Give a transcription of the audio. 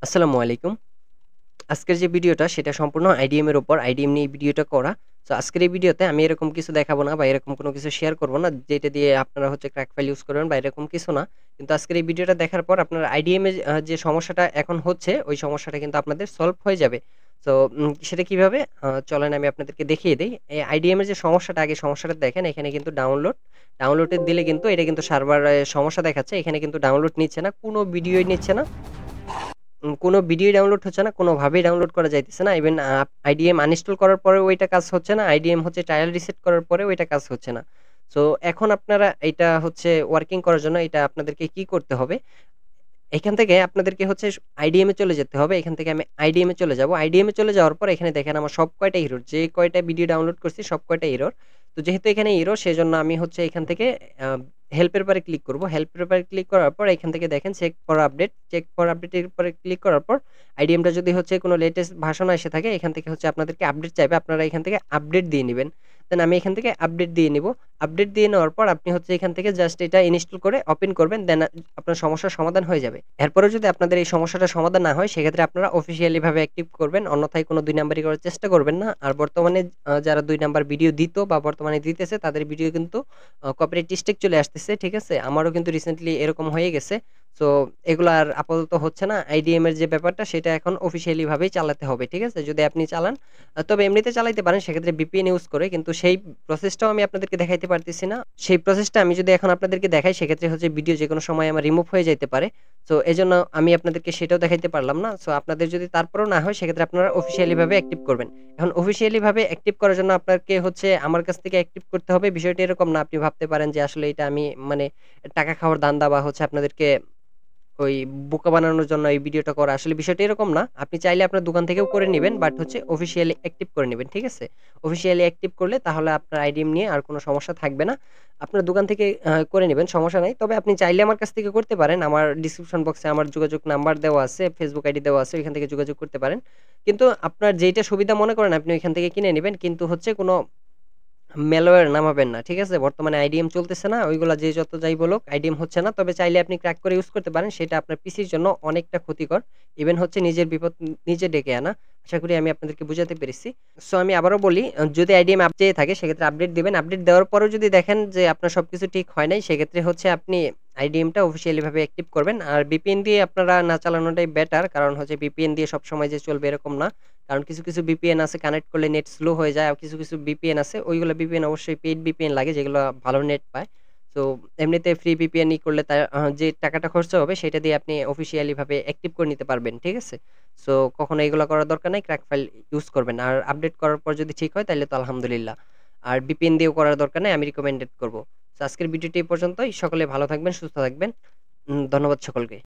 আসসালামু আলাইকুম। আজকের যে ভিডিওটা সেটা সম্পূর্ণ আইডিএম এর উপর। আইডিএম নিয়ে এই ভিডিওটা করা। সো আজকের এই ভিডিওতে আমি এরকম কিছু দেখাবো না বা এরকম কোনো কিছু শেয়ার করব না যেটা দিয়ে আপনারা হচ্ছে ক্র্যাক ফাইল ইউজ করবেন বা এরকম কিছু না। কিন্তু আজকের এই ভিডিওটা দেখার পর আপনার আইডিএম এ যে সমস্যাটা এখন হচ্ছে ওই সমস্যাটা কিন্তু আপনাদের সলভ হয়ে যাবে। সো সেটা কিভাবে? চলেন আমি আপনাদেরকে দেখিয়ে দেই। এই আইডিএম এর যে সমস্যাটা আগে সমস্যাটা দেখেন এখানে কিন্তু ডাউনলোডে দিলে কিন্তু এটা কিন্তু সার্ভারে সমস্যা দেখাচ্ছে। এখানে কিন্তু ডাউনলোড নিচ্ছে না। কোনো ভিডিওই নিচ্ছে না। কোনো ভিডিওই ডাউনলোড হচ্ছে না, কোনোভাবেই ডাউনলোড করা যাইতেছে না। ইভেন আইডিএম আনইনস্টল করার পরেও ওইটা কাজ হচ্ছে না। আইডিএম হচ্ছে ট্রায়াল রিসেট করার পরেও এটা কাজ হচ্ছে না। সো এখন আপনারা এইটা হচ্ছে ওয়ার্কিং করার জন্য এটা আপনাদেরকে কি করতে হবে? এখান থেকে আপনাদেরকে হচ্ছে আইডিএম এ চলে যেতে হবে। এখান থেকে আমি আইডিএম এ চলে যাবো। আইডিএম এ চলে যাওয়ার পর এখানে দেখেন আমার সব কয়টা এরর। যে কয়টা ভিডিও ডাউনলোড করছি সব কয়টা এরর। তো যেহেতু এখানে এরর সেজন্য আমি হচ্ছে এখান থেকে আ হেল্প এর পারে ক্লিক করব। হেল্প এর পারে ক্লিক করার পর এখান থেকে দেখেন check for update. Check for update এর পরে ক্লিক করার পর আইডিএমটা যদি হচ্ছে কোনো লেটেস্ট ভার্সন এসে থাকে এখান থেকে হচ্ছে আপনাদেরকে আপডেট চাইবে। আপনারা এখান থেকে আপডেট দিয়ে নিবেন। দেন আমি এখান থেকে আপডেট দিয়ে নিব। আপডেট দিয়ে নেওয়ার পর আপনি হচ্ছে এখান থেকে জাস্ট এটা ইনস্টল করে ওপেন করবেন। দেন আপনার সমস্যার সমাধান হয়ে যাবে। এরপরেও যদি আপনাদের এই সমস্যাটার সমাধান না হয় সেক্ষেত্রে আপনারা অফিসিয়ালি ভাবে অ্যাক্টিভ করবেন। অন্যথায় কোনো ২ নাম্বারি করার চেষ্টা করবেন না। আর বর্তমানে যারা ২ নাম্বার ভিডিও দিত বা বর্তমানে দিতেছে তাদের ভিডিও কিন্তু কপিরাইট স্ট্রাইক চলে আসতেছে। ঠিক আছে? আমারও কিন্তু রিসেন্টলি এরকম হয়ে গেছে। সো এগুলো আর আপাতত হচ্ছে না। আইডিএম এর যে ব্যাপারটা সেটা এখন অফিসিয়ালি ভাবেই চালাতে হবে। ঠিক আছে? যদি আপনি চালান তবে এমনিতে চালাইতে পারেন সেক্ষেত্রে VPN ইউজ করে। কিন্তু সেই প্রসেসটাও আমি আপনাদেরকে দেখাইতে পারতেছি না। সেই প্রসেসটা আমি যদি এখন আপনাদেরকে দেখাই সেক্ষেত্রে হচ্ছে ভিডিও যেকোনো সময় আমার রিমুভ হয়ে যাইতে পারে। সো এজন্য আমি আপনাদেরকে সেটাও দেখাইতে পারলাম না। সো আপনাদের যদি তারপরেও না হয় সেক্ষেত্রে আপনারা অফিসিয়ালি ভাবে অ্যাক্টিভ করবেন। এখন অফিসিয়ালি ভাবে অ্যাক্টিভ করার জন্য আপনাকে হচ্ছে আমার কাছ থেকে অ্যাক্টিভ করতে হবে। বিষয়টা এরকম না। আপনি ভাবতে পারেন যে আসলে এটা আমি মানে টাকা খাওয়ার ধান্দা বা হচ্ছে আপনাদেরকে ওই বোকা বানানোর জন্য এই ভিডিওটা করা। আসলে বিষয়টা এরকম না। আপনি চাইলে আপনার দোকান থেকেও করে নিবেন। বাট হচ্ছে অফিসিয়ালি অ্যাক্টিভ করে নিবেন। ঠিক আছে? অফিসিয়ালি অ্যাক্টিভ করলে তাহলে আপনার আইডিএম নিয়ে আর কোনো সমস্যা থাকবে না। আপনার দোকান থেকে করে নিবেন, সমস্যা নাই। তবে আপনি চাইলে আমার কাছ থেকে করতে পারেন। আমার ডেসক্রিপশন বক্সে আমার যোগাযোগ নাম্বার দেওয়া আছে, Facebook আইডি দেওয়া আছে। ওইখান থেকে যোগাযোগ করতে পারেন। কিন্তু আপনার যেইটা সুবিধা মনে করেন আপনি ওইখান থেকে কিনে নিবেন। কিন্তু হচ্ছে কোনো ম্যালওয়্যার নামাবেন না। ঠিক আছে? বর্তমানে আইডিএম চলতেছে না। ওইগুলা যে যত যাই বলুক আইডিএম হচ্ছে না। তবে চাইলে আপনি ক্র্যাক করে ইউজ করতে পারেন। সেটা আপনার পিসির জন্য অনেকটা ক্ষতিকর। ইভেন হচ্ছে নিজের বিপদ নিজে ডেকে আনা। আশা করি আমি আপনাদেরকে বুঝাতে পেরেছি। সো আমি আবারও বলি যদি আইডিএম চেয়ে থাকে সেক্ষেত্রে আপডেট দিবেন। আপডেট দেওয়ার পরেও যদি দেখেন যে আপনার সবকিছু ঠিক হয় নাই সেক্ষেত্রে হচ্ছে আপনি আইডিএমটা অফিসিয়ালি ভাবে অ্যাক্টিভ করবেন। আর VPN দিয়ে আপনারা না চালানোটাই বেটার। কারণ হচ্ছে VPN দিয়ে সবসময় যে চলবে এরকম না। কারণ কিছু VPN আছে কানেক্ট করলে নেট স্লো হয়ে যায়। আর কিছু VPN আছে ওইগুলো VPN অবশ্যই পেইড VPN লাগে যেগুলো ভালো নেট পায়। তো এমনিতে ফ্রি VPN করলে তার যে টাকাটা খরচা হবে সেটা দিয়ে আপনি অফিসিয়ালি ভাবে অ্যাক্টিভ করে নিতে পারবেন। ঠিক আছে? সো কখনো এগুলো করার দরকার নাই। ক্র্যাক ফাইল ইউজ করবেন। আর আপডেট করার পর যদি ঠিক হয় তাইলে তো আলহামদুলিল্লাহ। আর VPN দিয়েও করার দরকার নাই। আমি রিকমেন্ডেড করব। সো আজকের ভিডিওটি এই পর্যন্তই। সকলে ভালো থাকবেন, সুস্থ থাকবেন। ধন্যবাদ সকলকে।